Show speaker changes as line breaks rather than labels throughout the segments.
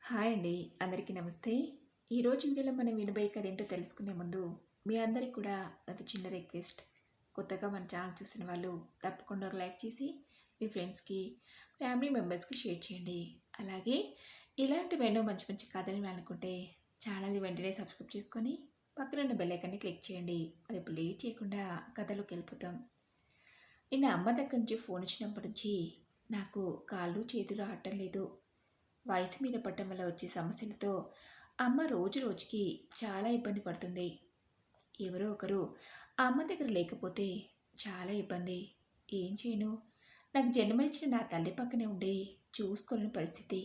Hi అండి. అందరికీ నమస్తే. ఈరోజు వీడియోలో మనం వినబోయే కథ ఏంటో తెలుసుకునే ముందు మీ అందరికీ కూడా నాది చిన్న రిక్వెస్ట్. కొత్తగా మన ఛానల్ చూసిన వాళ్ళు తప్పకుండా ఒక లైక్ చేసి మీ ఫ్రెండ్స్‌కి, ఫ్యామిలీ మెంబర్స్‌కి షేర్ చేయండి. అలాగే ఇలాంటివి ఎన్నో మంచి మంచి కథలు వినాలనుకుంటే ఛానల్‌ని వెంటనే సబ్స్క్రైబ్ చేసుకొని పక్కన ఉన్న బెల్ ఐకాన్‌ని క్లిక్ చేయండి. మరి ఇప్పుడు లేట్ చేయకుండా కథలోకి వెళ్ళిపోతాం. నిన్న అమ్మ దగ్గర నుంచి ఫోన్ వచ్చినప్పటి నుంచి నాకు కాళ్ళు చేతులు ఆడటం లేదు. వయసు మీద పడటం వల్ల వచ్చే సమస్యలతో అమ్మ రోజు రోజుకి చాలా ఇబ్బంది పడుతుంది. ఎవరో ఒకరు ఆ అమ్మ దగ్గర లేకపోతే చాలా ఇబ్బంది. ఏం చేయను? నాకు జన్మనిచ్చిన నా తల్లి పక్కనే ఉండి చూసుకోలేని పరిస్థితి.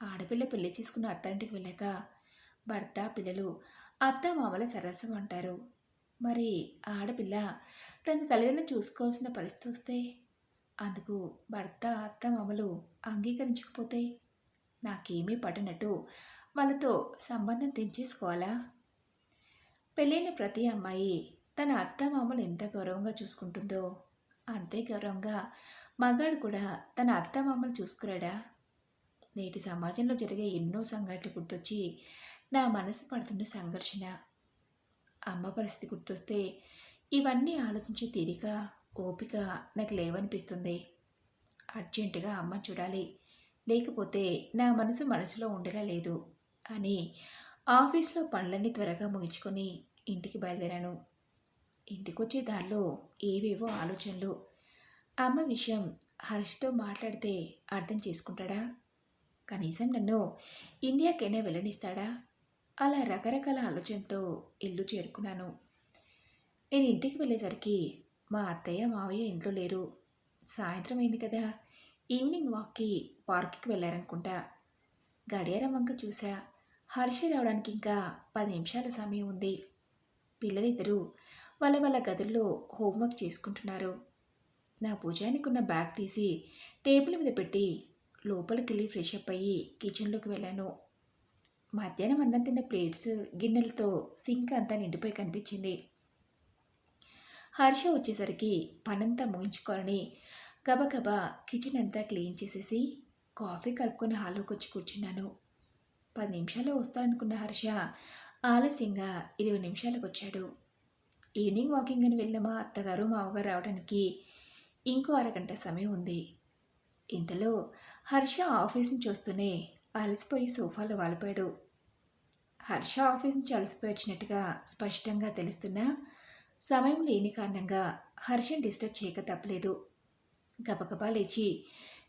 ఆడపిల్ల పెళ్లి చేసుకున్న అత్తారింటికి వెళ్ళాక భర్త పిల్లలు అత్త మామల సరస్వం అంటారు. మరి ఆడపిల్ల తన తల్లిదండ్రులను చూసుకోవాల్సిన పరిస్థితి వస్తే అందుకు భర్త అత్త మామలు అంగీకరించకపోతే నాకేమీ పడనట్టు వాళ్ళతో సంబంధం తెంచేసుకోవాలా? పెళ్ళైన ప్రతి అమ్మాయి తన అత్తమామలు ఎంత గౌరవంగా చూసుకుంటుందో అంతే గౌరవంగా మగాడు కూడా తన అత్తమామలు చూసుకురాడా? నేటి సమాజంలో జరిగే ఎన్నో సంఘటనలు గుర్తొచ్చి నా మనసు పడుతున్న సంఘర్షణ. అమ్మ పరిస్థితి గుర్తొస్తే ఇవన్నీ ఆలోచించే తీరిక, ఓపిక నాకు లేవనిపిస్తుంది. అర్జెంటుగా అమ్మ చూడాలి, లేకపోతే నా మనసులో ఉండేలా లేదు అని ఆఫీస్లో పనులన్నీ త్వరగా ముగించుకొని ఇంటికి బయలుదేరాను. ఇంటికొచ్చే దారిలో ఏవేవో ఆలోచనలు. అమ్మ విషయం హర్ష్తో మాట్లాడితే అర్థం చేసుకుంటాడా? కనీసం నన్ను ఇండియాకైనా వెళ్ళనిస్తాడా? అలా రకరకాల ఆలోచనతో ఇల్లు చేరుకున్నాను. నేను ఇంటికి వెళ్ళేసరికి మా అత్తయ్య మావయ్య ఇంట్లో లేరు. సాయంత్రం అయింది కదా, ఈవినింగ్ వాక్కి పార్క్కి వెళ్ళారనుకుంటా. గడియారం వంక చూసా. హర్ష రావడానికి ఇంకా 10 నిమిషాల సమయం ఉంది. పిల్లలిద్దరూ వాళ్ళ వాళ్ళ గదుల్లో హోంవర్క్ చేసుకుంటున్నారు. నా భుజానికి ఉన్న బ్యాగ్ తీసి టేబుల్ మీద పెట్టి లోపలికి వెళ్ళి ఫ్రెష్ అప్ అయ్యి కిచెన్లోకి వెళ్ళాను. మధ్యాహ్నం అన్నం తిన్న ప్లేట్స్ గిన్నెలతో సింక్ అంతా నిండిపోయి కనిపించింది. హర్ష వచ్చేసరికి పనంతా ముగించుకోవాలని గబగబా కిచెన్ అంతా క్లీన్ చేసేసి కాఫీ కలుపుకొని హాల్లోకి వచ్చి కూర్చున్నాను. 10 నిమిషాల్లో వస్తాననుకున్న హర్ష ఆలస్యంగా 20 నిమిషాలకు వచ్చాడు. ఈవినింగ్ వాకింగ్ అని వెళ్ళిన మా అత్తగారు మామగారు రావడానికి ఇంకో అరగంట సమయం ఉంది. ఇంతలో హర్ష ఆఫీస్ నుంచి వస్తూనే అలసిపోయి సోఫాలో వాలిపోయాడు. హర్ష ఆఫీస్ నుంచి అలసిపోయి వచ్చినట్టుగా స్పష్టంగా తెలుస్తున్నా సమయం లేని కారణంగా హర్షని డిస్టర్బ్ చేయక తప్పలేదు. గబగబా లేచి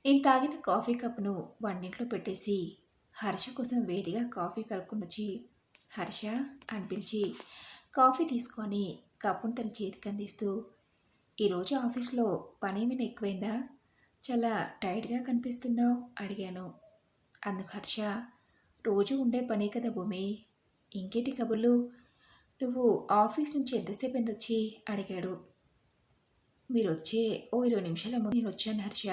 నేను తాగిన కాఫీ కప్ను వంటింట్లో పెట్టేసి హర్ష కోసం వేడిగా కాఫీ కలుపుకునొచ్చి హర్ష అని పిలిచి కాఫీ తీసుకొని కప్పును తన చేతికి అందిస్తూ, ఈరోజు ఆఫీస్లో పని ఏమైనా ఎక్కువైందా? చాలా టైర్డ్గా కనిపిస్తున్నావు అడిగాను. అందుకు హర్ష, రోజు ఉండే పనే కదా భూమి, ఇంకేటి కబుర్లు, నువ్వు ఆఫీస్ నుంచి ఎంతసేపు ఎంతొచ్చి అడిగాడు. మీరు వచ్చే ఓ 20 నిమిషాల ముందు నేను వచ్చాను హర్ష.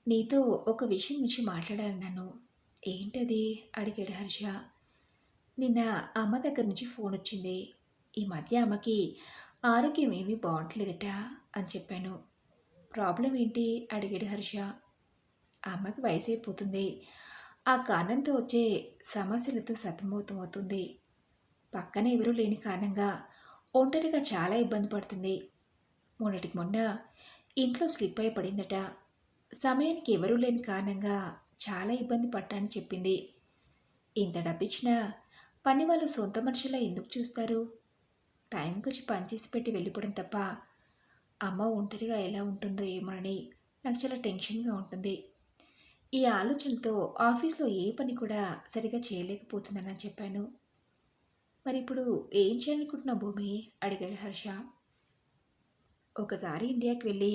నీతో ఒక విషయం గురించి మాట్లాడాలన్నాను. ఏంటది అడిగాడు హర్ష. నిన్న అమ్మ దగ్గర నుంచి ఫోన్ వచ్చింది. ఈ మధ్య అమ్మకి ఆరోగ్యం ఏమీ బాగుంటలేదట అని చెప్పాను. ప్రాబ్లం ఏంటి అడిగాడు హర్ష. అమ్మకి వయసు అయిపోతుంది. ఆ కారణంతో వచ్చే సమస్యలతో సతమతమవుతుంది. పక్కన ఎవరూ లేని కారణంగా ఒంటరిగా చాలా ఇబ్బంది పడుతుంది. మొన్నటికి మొన్న ఇంట్లో స్లిప్ అయి పడిందట. సమయానికి ఎవరూ లేని కారణంగా చాలా ఇబ్బంది పడ్డానని చెప్పింది. ఇంత డబ్బిచ్చినా పని వాళ్ళు సొంత మనుషులా ఎందుకు చూస్తారు? టైంకి వచ్చి పనిచేసి పెట్టి వెళ్ళిపోవడం తప్ప అమ్మ ఒంటరిగా ఎలా ఉంటుందో ఏమోనని నాకు చాలా టెన్షన్గా ఉంటుంది. ఈ ఆలోచనతో ఆఫీస్లో ఏ పని కూడా సరిగా చేయలేకపోతున్నానని చెప్పాను. మరి ఇప్పుడు ఏం చేయాలనుకుంటున్నావు భూమి అడిగాడు హర్ష. ఒకసారి ఇండియాకి వెళ్ళి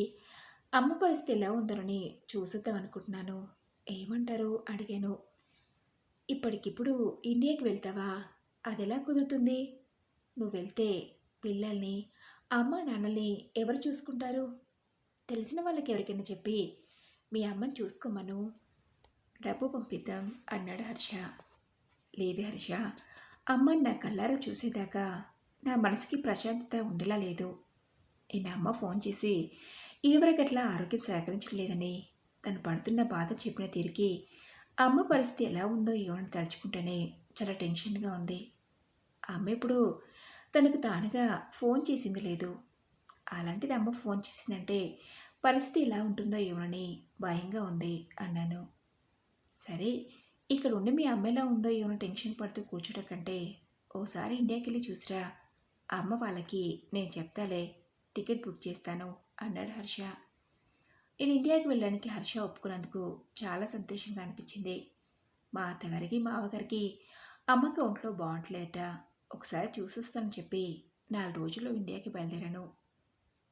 అమ్మ పరిస్థితి ఎలా ఉందోనని చూసిద్దాం అనుకుంటున్నాను. ఏమంటారు అడిగాను. ఇప్పటికిప్పుడు ఇండియాకి వెళ్తావా? అదెలా కుదురుతుంది? నువ్వు వెళ్తే పిల్లల్ని అమ్మ నాన్నల్ని ఎవరు చూసుకుంటారు? తెలిసిన వాళ్ళకి ఎవరికైనా చెప్పి మీ అమ్మని చూసుకోమను, డబ్బు పంపిద్దాం అన్నాడు హర్ష. లేదు హర్ష, అమ్మని నా కళ్ళారా చూసేదాకా నా మనసుకి ప్రశాంతత ఉండేలా లేదు. నిన్న అమ్మ ఫోన్ చేసి ఇదివరకట్లా ఆరోగ్యం సహకరించలేదని తను పడుతున్న బాధ చెప్పిన తీరికి అమ్మ పరిస్థితి ఎలా ఉందో ఏమో అని తలుచుకుంటేనే చాలా టెన్షన్‌గా ఉంది. అమ్మ ఇప్పుడు తనకు తానుగా ఫోన్ చేసింది లేదు. అలాంటిది అమ్మ ఫోన్ చేసిందంటే పరిస్థితి ఎలా ఉంటుందో ఏమోనని భయంగా ఉంది అన్నాను. సరే, ఇక్కడ ఉండి మీ అమ్మ ఎలా ఉందో ఏమో టెన్షన్ పడుతూ కూర్చోటం కంటే ఓసారి ఇండియాకెళ్ళి చూసిరా. అమ్మ వాళ్ళకి నేను చెప్తాలే, టికెట్ బుక్ చేస్తాను అన్నాడు హర్ష. నేను ఇండియాకి వెళ్ళడానికి హర్ష ఒప్పుకున్నందుకు చాలా సంతోషంగా అనిపించింది. మా అత్తగారికి మామగారికి అమ్మకి ఒంట్లో బాగుంటలేదట. ఒకసారి చూసొస్తానని చెప్పి 4 రోజుల్లో ఇండియాకి బయలుదేరాను.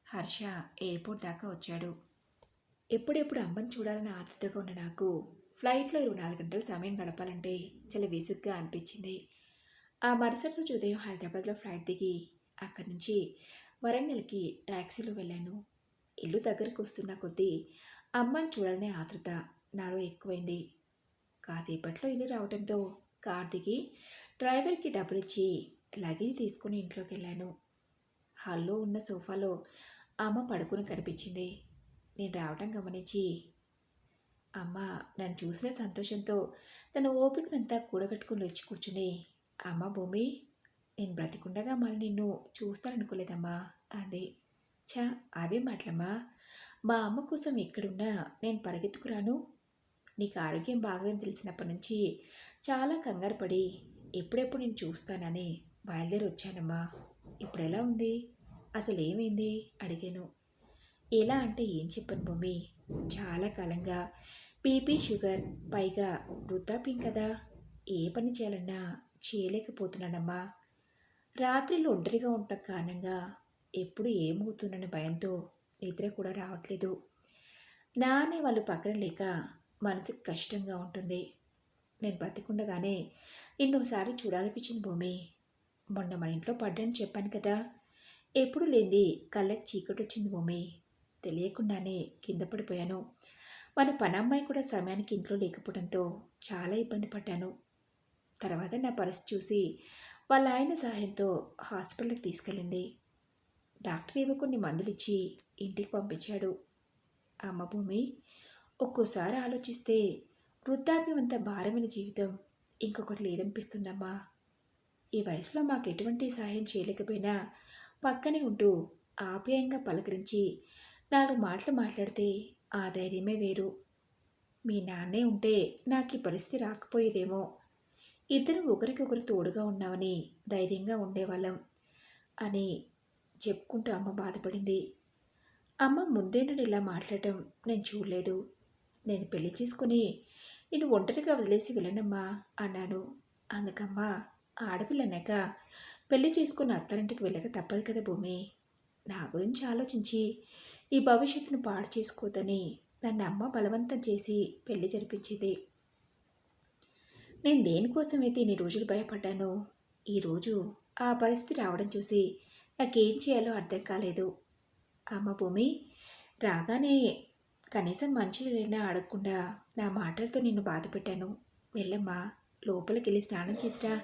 హర్ష ఎయిర్పోర్ట్ దాకా వచ్చాడు. ఎప్పుడెప్పుడు అమ్మని చూడాలని ఆతృతగా ఉన్న నాకు ఫ్లైట్లో 24 గంటల సమయం గడపాలంటే చాలా విసుగ్గా అనిపించింది. ఆ మరుసటి రోజు ఉదయం హైదరాబాద్లో ఫ్లైట్ దిగి అక్కడి నుంచి వరంగల్కి ట్యాక్సీలో వెళ్ళాను. ఇల్లు దగ్గరకు వస్తున్న కొద్దీ అమ్మని చూడాలనే ఆతృత నాలో ఎక్కువైంది. కాసేపట్లో ఇల్లు రావడంతో కార్ దిగి డ్రైవర్కి డబ్బులిచ్చి లగేజ్ తీసుకుని ఇంట్లోకి వెళ్ళాను. హాల్లో ఉన్న సోఫాలో అమ్మ పడుకుని కనిపించింది. నేను రావటం గమనించి అమ్మ నన్ను చూసిన సంతోషంతో తన ఓపికనంతా కూడగట్టుకుని వచ్చి కూర్చుని, అమ్మ భూమి, నేను బ్రతికుండగా మరి నిన్ను చూస్తాననుకోలేదమ్మా అంది. ఛ, అవే మాటలమ్మా. మా అమ్మ కోసం ఎక్కడున్నా నేను పరిగెత్తుకురాను. నీకు ఆరోగ్యం బాగలేని తెలిసినప్పటి నుంచి చాలా కంగారు పడి ఎప్పుడెప్పుడు నేను చూస్తానని బయలుదేరి వచ్చానమ్మా. ఇప్పుడు ఎలా ఉంది? అసలు ఏమైంది అడిగాను. ఎలా అంటే ఏం చెప్పను భూమి. చాలా కాలంగా బీపీ, షుగర్, పైగా వృద్ధాప్యం కదా. ఏ పని చేయాలన్నా చేయలేకపోతున్నానమ్మా. రాత్రిళ్ళు ఒంటరిగా ఉండటం కారణంగా ఎప్పుడు ఏమవుతుందన్న భయంతో నిద్ర కూడా రావట్లేదు. నానే వాళ్ళు పక్కన లేక మనసుకు కష్టంగా ఉంటుంది. నేను బతికుండగానే నిన్నోసారి చూడాలనిపించింది భూమి. మొన్న మన ఇంట్లో పడ్డాను చెప్పాను కదా. ఎప్పుడు లేంది కళ్ళకి చీకటి వచ్చింది భూమి. తెలియకుండానే కింద పడిపోయాను. మన పనమ్మాయి కూడా సమయానికి ఇంట్లో లేకపోవడంతో చాలా ఇబ్బంది పడ్డాను. తర్వాత నా పరిస్థితి చూసి వాళ్ళ ఆయన సహాయంతో హాస్పిటల్కి తీసుకెళ్ళింది. డాక్టర్ ఏవో కొన్ని మందులిచ్చి ఇంటికి పంపించాడు. అమ్మ భూమి, ఒక్కోసారి ఆలోచిస్తే వృద్ధాప్యం అంత భారమైన జీవితం ఇంకొకటి లేదనిపిస్తుందమ్మా. ఈ వయసులో మాకు ఎటువంటి సహాయం చేయలేకపోయినా పక్కనే ఉంటూ ఆప్యాయంగా పలకరించి 4 మాటలు మాట్లాడితే ఆ ధైర్యమే వేరు. మీ నాన్నే ఉంటే నాకు ఈ పరిస్థితి రాకపోయేదేమో. ఇద్దరం ఒకరికొకరు తోడుగా ఉన్నామని ధైర్యంగా ఉండేవాళ్ళం అని చెప్పుకుంటూ అమ్మ బాధపడింది. అమ్మ ముందే నన్ను ఇలా మాట్లాడటం నేను చూడలేదు. నేను పెళ్లి చేసుకుని నేను ఒంటరిగా వదిలేసి వెళ్ళనమ్మా అన్నాను. అందుకమ్మా, ఆడపిల్లన్నాక పెళ్లి చేసుకున్న అత్తారింటికి వెళ్ళక తప్పదు కదా భూమి. నా గురించి ఆలోచించి ఈ భవిష్యత్తును పాడు చేసుకోవద్దని నన్ను అమ్మ బలవంతం చేసి పెళ్లి జరిపించింది. నేను దేనికోసమైతే ఇన్ని రోజులు భయపడ్డానో, ఈరోజు ఆ పరిస్థితి రావడం చూసి నాకేం చేయాలో అర్థం కాలేదు. అమ్మ భూమి, రాగానే కనీసం మంచినీళ్ళైనా అడగకుండా నా మాటలతో నిన్ను బాధపెట్టాను. వెళ్ళమ్మా, లోపలికి వెళ్ళి స్నానం చేసిరా,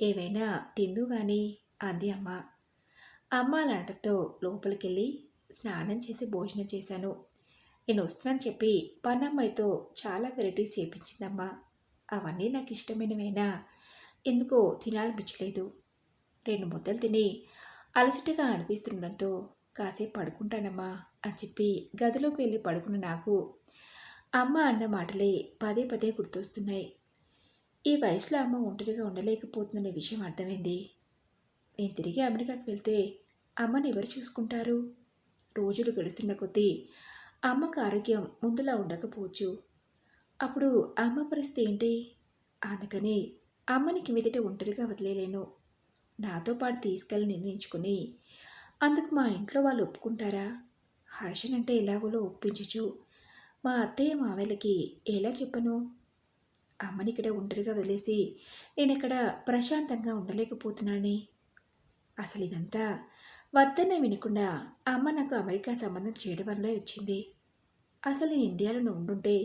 ఏవైనా తిందు గాని అంది అమ్మ. అమ్మ అలాంటితో లోపలికెళ్ళి స్నానం చేసి భోజనం చేశాను. నేను వస్తున్నాను చెప్పి పనమ్మాయితో చాలా వెరైటీస్ చేపించిందమ్మా. అవన్నీ నాకు ఇష్టమైనవైనా ఎందుకో తినాలనిపించలేదు. 2 ముద్దలు తిని అలసటగా అనిపిస్తుండడంతో కాసేపు పడుకుంటానమ్మా అని చెప్పి గదిలోకి వెళ్ళి పడుకున్న నాకు అమ్మ అన్న మాటలే పదే పదే గుర్తొస్తున్నాయి. ఈ వయసులో అమ్మ ఒంటరిగా ఉండలేకపోతుందనే విషయం అర్థమైంది. నేను తిరిగి అమెరికాకి వెళ్తే అమ్మని ఎవరు చూసుకుంటారు? రోజులు గడుస్తున్న కొద్దీ అమ్మకు ఆరోగ్యం ముందులా ఉండకపోవచ్చు. అప్పుడు అమ్మ పరిస్థితి ఏంటి? అందుకని అమ్మనికి మీదట ఒంటరిగా వదిలేలేను. నాతో పాటు తీసుకెళ్ళి నిర్ణయించుకుని అందుకు మా ఇంట్లో వాళ్ళు ఒప్పుకుంటారా? హర్షనంటే ఎలాగోలో ఒప్పించచ్చు. మా అత్తయ్య మావయ్యలకి ఎలా చెప్పను? అమ్మని ఇక్కడ ఒంటరిగా వదిలేసి నేనిక్కడ ప్రశాంతంగా ఉండలేకపోతున్నానని. అసలు ఇదంతా వద్దన్న వినకుండా అమ్మ నాకు అమెరికా సంబంధం చేయడం వల్లే వచ్చింది. అసలు నేను ఇండియాలో ఉండుంటే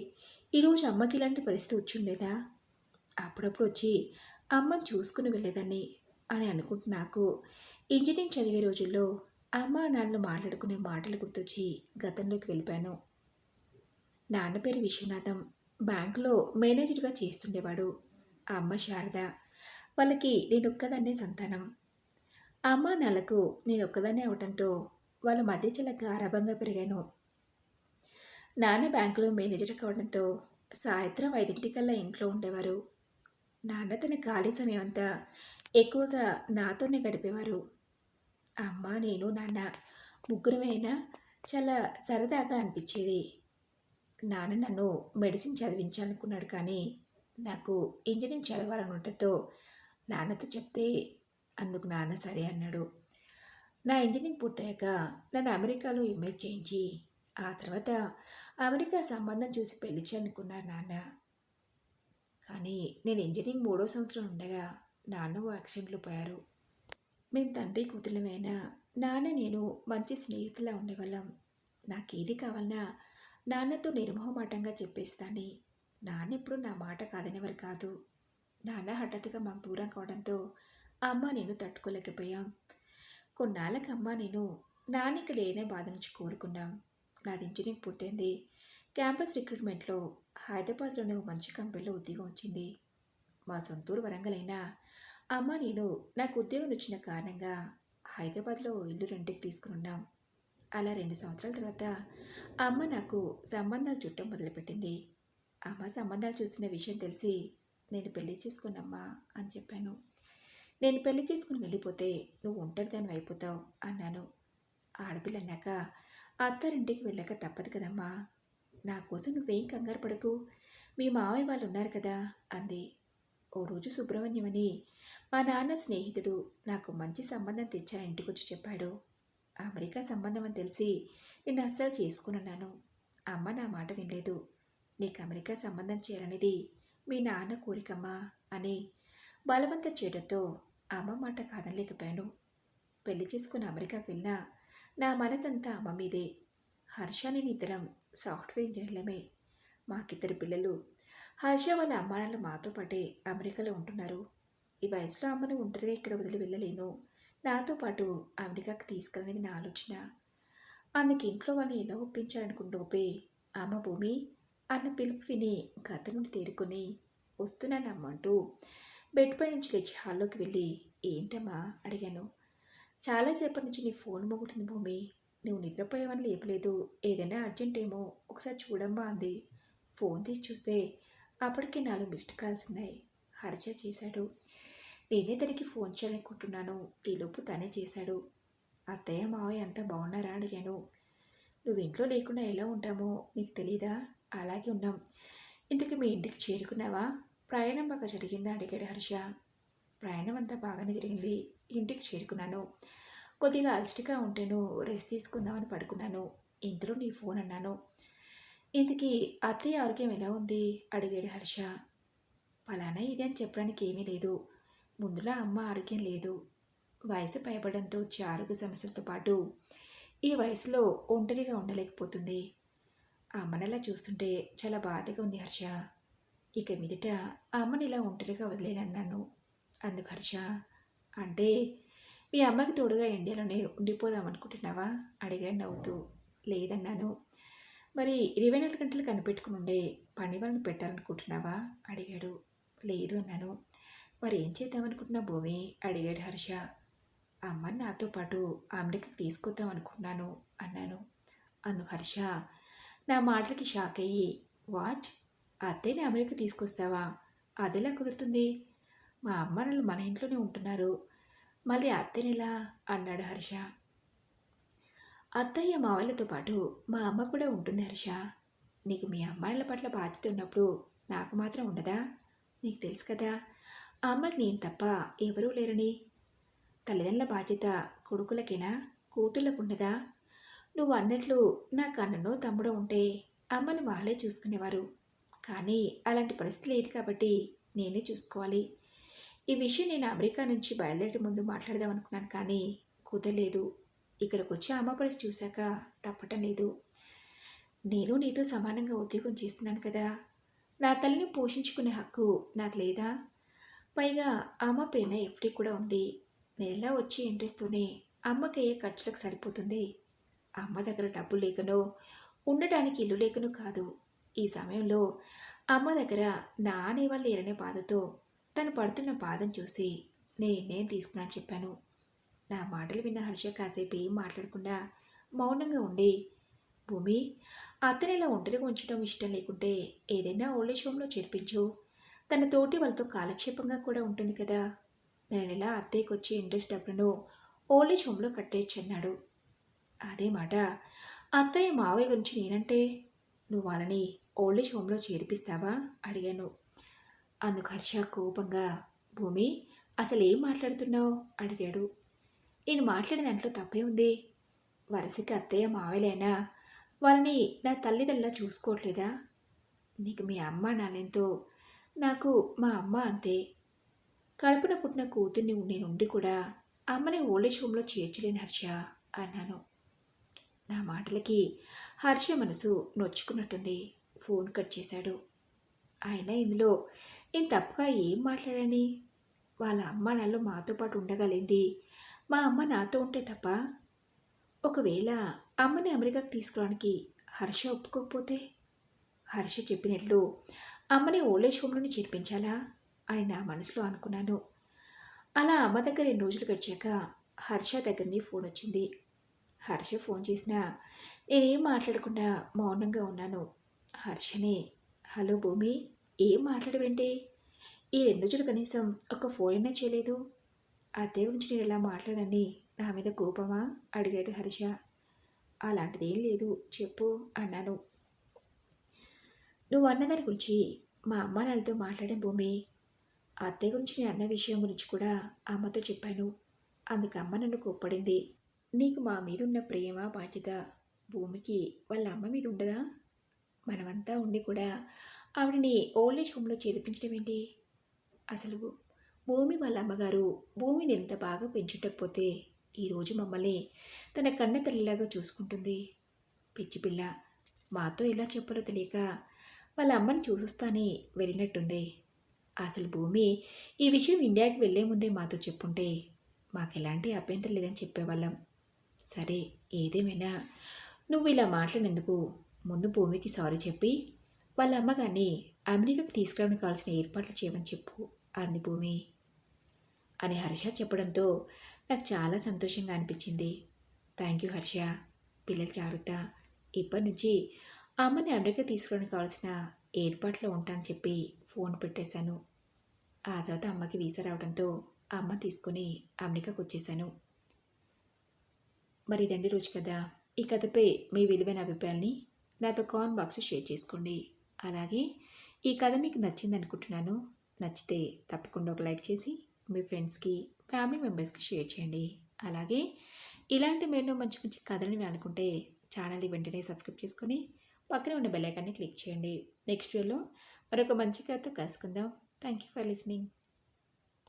ఈరోజు అమ్మకి ఇలాంటి పరిస్థితి వచ్చిండేదా? అప్పుడప్పుడు వచ్చి అమ్మని చూసుకుని వెళ్ళేదాన్ని అని అనుకుంటూ నాకు ఇంజనీరింగ్ చదివే రోజుల్లో అమ్మ నాన్నలు మాట్లాడుకునే మాటలు గుర్తొచ్చి గతంలోకి వెళ్ళిపోయాను. నాన్న పేరు విశ్వనాథం. బ్యాంకులో మేనేజర్గా చేస్తుండేవాడు. ఆ అమ్మ శారద. వాళ్ళకి నేనొక్కదాన్నే సంతానం. ఆ అమ్మ నాన్నలకు నేనొక్కదాన్నే అవటంతో వాళ్ళ మధ్య చాలా గారాబంగా పెరిగాను. నాన్న బ్యాంకులో మేనేజర్ కావడంతో సాయంత్రం 5:00కల్లా ఇంట్లో ఉండేవారు. నాన్న తన ఖాళీ సమయం అంతా ఎక్కువగా నాతోనే గడిపేవారు. అమ్మ, నేను, నాన్న ముగ్గురమే అయినా చాలా సరదాగా అనిపించేది. నాన్న నన్ను మెడిసిన్ చదివించాలనుకున్నాడు కానీ నాకు ఇంజనీరింగ్ చదవాలని ఉండటంతో నాన్నతో చెప్తే అందుకు నాన్న సరే అన్నాడు. నా ఇంజనీరింగ్ పూర్తయ్యాక నన్ను అమెరికాలో ఎంఎస్ చేయించి ఆ తర్వాత అమెరికా సంబంధం చూసి పెళ్లి చేయాలనుకున్నారు నాన్న. కానీ నేను ఇంజనీరింగ్ 3వ సంవత్సరం ఉండగా నాన్న ఓ యాక్సిడెంట్లో పోయారు. మేము తండ్రి కూతుళ్ళమైనా నాన్న నేను మంచి స్నేహితులా ఉండేవాళ్ళం. నాకేది కావాలన్నా నాన్నతో నిర్మోహమాటంగా చెప్పేసేదాన్ని. నాన్నెప్పుడు నా మాట కాదనేవారు కాదు. నాన్న హఠాత్తుగా మాకు దూరం కావడంతో అమ్మ నేను తట్టుకోలేకపోయాం. కొన్నాళ్ళకి అమ్మ నేను నాన్న ఇక్కడ లేనే బాధ నుంచి కోరుకున్నాం. నాది ఇంజనీరింగ్ పూర్తయింది. క్యాంపస్ రిక్రూట్మెంట్లో హైదరాబాద్లోనే ఓ మంచి కంపెనీలో ఉద్యోగం వచ్చింది. మా సొంతూరు వరంగల్ అయినా అమ్మ నేను నాకు ఉద్యోగం వచ్చిన కారణంగా హైదరాబాద్లో ఓ ఇల్లు రెంట్‌కి తీసుకునున్నాం. అలా 2 సంవత్సరాల తర్వాత అమ్మ నాకు సంబంధాలు చుట్టం మొదలుపెట్టింది. అమ్మ సంబంధాలు చూసిన విషయం తెలిసి నేను పెళ్లి చేసుకోనమ్మా అని చెప్పాను. నేను పెళ్లి చేసుకుని వెళ్ళిపోతే నువ్వు ఒంటరిదానివి అయిపోతావు అన్నాను. ఆడపిల్ల అన్నాక అత్తారింటికి వెళ్ళాక తప్పదు కదమ్మా. నా కోసం నువ్వేం కంగారు పడకు. మీ మావయ్య వాళ్ళు ఉన్నారు కదా అంది. ఓ రోజు సుబ్రహ్మణ్యం అని మా నాన్న స్నేహితుడు నాకు మంచి సంబంధం తెచ్చారని ఇంటికొచ్చి చెప్పాడు. అమెరికా సంబంధం అని తెలిసి నేను అస్సలు చేసుకున్నాను. అమ్మ నా మాట వినలేదు. నీకు అమెరికా సంబంధం చేయాలనేది మీ నాన్న కోరికమ్మా అని బలవంతం చేయడంతో అమ్మ మాట కాదనలేకపోయాను. పెళ్లి చేసుకుని అమెరికాకు వెళ్ళినా నా మనసంతా అమ్మ మీదే. హర్ష నేను ఇద్దరం సాఫ్ట్వేర్ ఇంజనీర్లమే. మాకిద్దరు పిల్లలు. హర్ష వాళ్ళ అమ్మానాన్నలు మాతో పాటే అమెరికాలో ఉంటున్నారు. ఈ వయసులో అమ్మను ఒంటరిగా ఇక్కడ వదిలి వెళ్ళలేను. నాతో పాటు అమెరికాకు తీసుకెళ్ళనేది నా ఆలోచన. అందుకు ఇంట్లో వాళ్ళని ఎలా ఒప్పించాలనుకుంటూపే అమ్మ భూమి అన్న పిలుపు విని గత నుండి తేరుకొని వస్తున్నానమ్మంటూ బెడ్ పై నుంచి లేచి హాల్లోకి వెళ్ళి ఏంటమ్మా అడిగాను. చాలాసేపటి నుంచి నీ ఫోన్ మోగుతుంది భూమి. నువ్వు నిద్రపోయేవని లేపలేదు. ఏదైనా అర్జెంట్ ఏమో ఒకసారి చూడమ్మా అంది. ఫోన్ తీసి చూస్తే అప్పటికే 4 మిస్డ్ కాల్స్ ఉన్నాయి. హర్ష చేశాడు. నేనే తనకి ఫోన్ చేయాలనుకుంటున్నాను. ఈలోపు తనే చేశాడు. అత్తయ్య మావయ్య అంతా బాగున్నారా అడిగాను. నువ్వు ఇంట్లో లేకుండా ఎలా ఉంటామో నీకు తెలీదా? అలాగే ఉన్నాం. ఇంతకు మీ ఇంటికి చేరుకున్నావా? ప్రయాణం బాగా జరిగిందా అడిగాడు హర్ష. ప్రయాణం అంతా బాగానే జరిగింది. ఇంటికి చేరుకున్నాను. కొద్దిగా అలసటగా ఉంటేను రెస్ట్ తీసుకుందామని పడుకున్నాను. ఇంతలో నీ ఫోన్ అన్నాను. ఇంతకీ అత్తయ్య ఆరోగ్యం ఎలా ఉంది అడిగాడు హర్ష. ఫలానా ఇది అని చెప్పడానికి ఏమీ లేదు. ముందులా అమ్మ ఆరోగ్యం లేదు. వయసు పైబడంతో వచ్చే ఆరోగ్య సమస్యలతో పాటు ఈ వయసులో ఒంటరిగా ఉండలేకపోతుంది. అమ్మనలా చూస్తుంటే చాలా బాధగా ఉంది హర్ష. ఇక మీదట అమ్మని ఇలా ఒంటరిగా వదిలేనన్నాను. అందుకు హర్ష అంటే మీ అమ్మకి తోడుగా ఇండియాలోనే ఉండిపోదాం అనుకుంటున్నావా అడిగాడు నవ్వుతూ. లేదన్నాను. మరి 24 గంటలు కనిపెట్టుకుని ఉండే పని వాళ్ళని పెట్టాలనుకుంటున్నావా అడిగాడు. లేదు అన్నాను. మరి ఏం చేద్దామనుకుంటున్నావు భూమి అడిగాడు హర్ష. అమ్మని నాతో పాటు అమెరికాకి తీసుకొద్దాం అనుకున్నాను అన్నాను. అందుకు హర్ష నా మాటలకి షాక్ అయ్యి వాట్, అత్తయ్యని అమెరికా తీసుకొస్తావా? అదెలా కుదురుతుంది? మా అమ్మ నాన్నలు మన ఇంట్లోనే ఉంటున్నారు. మళ్ళీ అత్తయ్యనిలా అన్నాడు హర్ష. అత్తయ్య మావయ్యలతో పాటు మా అమ్మ కూడా ఉంటుంది హర్ష. నీకు మీ అమ్మాయిల పట్ల బాధ్యత ఉన్నప్పుడు నాకు మాత్రం ఉండదా? నీకు తెలుసు కదా అమ్మకి నేను తప్ప ఎవరూ లేరని. తల్లిదండ్రుల బాధ్యత కొడుకులకేనా, కూతుళ్ళకు ఉండదా? నువ్వు అన్నట్లు నాకు అన్ననో తమ్ముడో ఉంటే అమ్మను వాళ్ళే చూసుకునేవారు. కానీ అలాంటి పరిస్థితి లేదు కాబట్టి నేనే చూసుకోవాలి. ఈ విషయం నేను అమెరికా నుంచి బయలుదేరే ముందు మాట్లాడదాం అనుకున్నాను కానీ కుదరలేదు. ఇక్కడికి వచ్చి అమ్మ పరిస్థితి చూశాక తప్పటం లేదు. నేను నీతో సమానంగా ఉద్యోగం చేస్తున్నాను కదా. నా తల్లిని పోషించుకునే హక్కు నాకు లేదా? పైగా అమ్మ పైన ఎఫ్డీ కూడా ఉంది. నెలలా వచ్చే ఇంట్రెస్ట్తోనే అమ్మకి అయ్యే ఖర్చులకు సరిపోతుంది. అమ్మ దగ్గర డబ్బు లేకనో ఉండటానికి ఇల్లు లేకనో కాదు. ఈ సమయంలో అమ్మ దగ్గర నా అనేవాళ్ళు లేరనే బాధతో తను పడుతున్న బాధను చూసి నేను నిర్ణయం తీసుకున్నాను చెప్పాను. నా మాటలు విన్న హర్ష కాసేపు ఏం మాట్లాడకుండా మౌనంగా ఉండి, భూమి, అత్తని ఇలా ఒంటరిగా ఉంచడం ఇష్టం లేకుంటే ఏదైనా ఓల్డేజ్ హోమ్లో చేర్పించు. తన తోటి వాళ్ళతో కాలక్షేపంగా కూడా ఉంటుంది కదా. నేను ఇలా అత్తయ్యకి వచ్చే ఇంట్రెస్ట్ డబ్బులను ఓల్డేజ్ హోమ్లో కట్టేయచ్చు అన్నాడు. అదే మాట అత్తయ్య మావయ్య గురించి నేనంటే నువ్వు వాళ్ళని ఓల్డేజ్ హోమ్లో చేర్పిస్తావా అడిగాను. అందుకు హర్ష కోపంగా, భూమి, అసలు ఏం మాట్లాడుతున్నావు అడిగాడు. నేను మాట్లాడిన దాంట్లో తప్పే ఉంది. వరసకి అత్తయ్య మావయ్యలైనా వాళ్ళని నా తల్లిదండ్రులా చూసుకోవట్లేదా? నీకు మీ అమ్మ నాన్నెంతో, నాకు మా అమ్మ అంతే. కడుపున పుట్టిన కూతుర్ని నేనుండి కూడా అమ్మని ఓల్డేజ్ హోమ్లో చేర్చలేను హర్ష అన్నాను. నా మాటలకి హర్ష మనసు నొచ్చుకున్నట్టుంది. ఫోన్ కట్ చేశాడు. అయినా ఇందులో నేను తప్పుగా ఏం మాట్లాడని? వాళ్ళ అమ్మ నాన్నలు మాతో పాటు ఉండగలిగింది మా అమ్మ నాతో ఉంటే తప్ప. ఒకవేళ అమ్మని అమెరికాకు తీసుకురావడానికి హర్ష ఒప్పుకోకపోతే హర్ష చెప్పినట్లు అమ్మని ఓల్డేజ్ హోమ్లోనే చేర్పించాలా అని నా మనసులో అనుకున్నాను. అలా అమ్మ దగ్గర 2 రోజులు గడిచాక హర్ష దగ్గర నుంచి ఫోన్ వచ్చింది. హర్ష ఫోన్ చేసినా నేనేం మాట్లాడకుండా మౌనంగా ఉన్నాను. హర్షనే, హలో భూమి, ఏం మాట్లాడవేంటి? ఈ 2 రోజులు కనీసం ఒక ఫోన్ అయినా చేయలేదు. అదే గురించి నేను ఇలా మాట్లాడని నా మీద కోపమా అడిగాడు హర్ష. అలాంటిదేం లేదు, చెప్పు అన్నాను. నువ్వు అన్నదాని గురించి మా అమ్మ నాన్నతో మాట్లాడే భూమి. అత్తయ్య గురించి నేను అన్న విషయం గురించి కూడా అమ్మతో చెప్పాను. అందుకు అమ్మ నన్ను కోప్పడింది. నీకు మా మీద ఉన్న ప్రేమ బాధ్యత భూమికి వాళ్ళ అమ్మ మీద ఉండదా? మనమంతా ఉండి కూడా ఆవిడని ఓల్డేజ్ హోమ్లో చేర్పించడం ఏంటి? అసలు భూమి వాళ్ళ అమ్మగారు భూమిని ఎంత బాగా పెంచుటకపోతే ఈరోజు మమ్మల్ని తన కన్న తల్లిలాగా చూసుకుంటుంది. పిచ్చి పిల్ల, మాతో ఇలా చెప్పలో తెలియక వాళ్ళ అమ్మని చూసొస్తానే వెళ్ళినట్టుంది. అసలు భూమి ఈ విషయం ఇండియాకి వెళ్లే ముందే మాతో చెప్పుంటే మాకెలాంటి అభ్యంతరం లేదని చెప్పేవాళ్ళం. సరే, ఏదేమైనా నువ్వు ఇలా మాట్లాడినందుకు ముందు భూమికి సారీ చెప్పి వాళ్ళ అమ్మగారిని అమెరికాకు తీసుకురావడానికి కావాల్సిన ఏర్పాట్లు చేయమని చెప్పు అంది భూమి అని హర్ష చెప్పడంతో నాకు చాలా సంతోషంగా అనిపించింది. Thank you Harsha. పిల్లలు జాగ్రత్త. ఇప్పటి నుంచి అమ్మని అమెరికా తీసుకురావడానికి కావాల్సిన ఏర్పాట్లో ఉంటానని చెప్పి ఫోన్ పెట్టేశాను. ఆ తర్వాత అమ్మకి వీసా రావడంతో అమ్మ తీసుకుని అమెరికాకు వచ్చేసాను. మరి ఇదండి రోజు కథ. ఈ కథపై మీ విలువైన అభిప్రాయాన్ని నాతో కామెంట్ బాక్స్లో షేర్ చేసుకోండి. అలాగే ఈ కథ మీకు నచ్చింది అనుకుంటున్నాను. నచ్చితే తప్పకుండా ఒక లైక్ చేసి మీ ఫ్రెండ్స్కి, ఫ్యామిలీ మెంబర్స్కి షేర్ చేయండి. అలాగే ఇలాంటి మరెన్నో మంచి మంచి కథలని అనుకుంటే ఛానల్ని వెంటనే సబ్స్క్రైబ్ చేసుకొని పక్కనే ఉన్న బెల్ ఐకాన్ని క్లిక్ చేయండి. నెక్స్ట్ వీడియోలో మరొక మంచి కథతో కలుసుకుందాం. Thank you for listening.